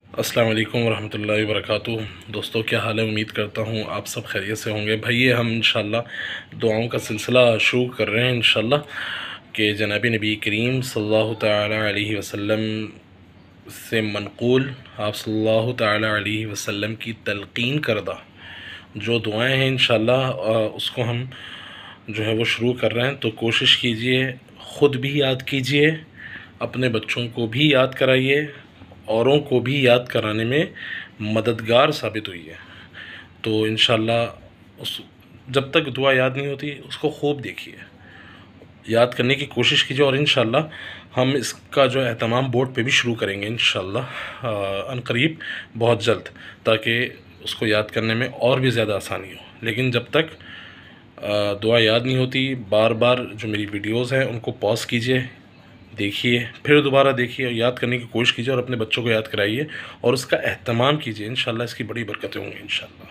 अस्सलाम वालेकुम वरहमतुल्लाहि वबरकातुहू। दोस्तों क्या हाल है, उम्मीद करता हूँ आप सब खैरियत से होंगे। भाई ये हम इंशाल्लाह दुआओं का सिलसिला शुरू कर रहे हैं इंशाल्लाह कि जनाब नबी करीम सल्लल्लाहु तआला अलैहि वसल्लम से मनक़ूल आप सल्लल्लाहु तआला अलैहि वसल्लम की तलक़ीन करदा जो दुआएं हैं इंशाल्लाह उसको हम जो है वो शुरू कर रहे हैं। तो कोशिश कीजिए, ख़ुद भी याद कीजिए, अपने बच्चों को भी याद कराइए, औरों को भी याद कराने में मददगार साबित हुई है। तो इंशाल्लाह उस जब तक दुआ याद नहीं होती उसको खूब देखिए, याद करने की कोशिश कीजिए और इंशाल्लाह हम इसका जो एहतमाम बोर्ड पे भी शुरू करेंगे इंशाल्लाह अनकरीब बहुत जल्द, ताकि उसको याद करने में और भी ज़्यादा आसानी हो। लेकिन जब तक दुआ याद नहीं होती, बार बार जो मेरी वीडियोज़ हैं उनको पॉज़ कीजिए, देखिए, फिर दोबारा देखिए, याद करने की कोशिश कीजिए और अपने बच्चों को याद कराइए और उसका एहतमाम कीजिए। इंशाल्लाह इसकी बड़ी बरकतें होंगी इंशाल्लाह।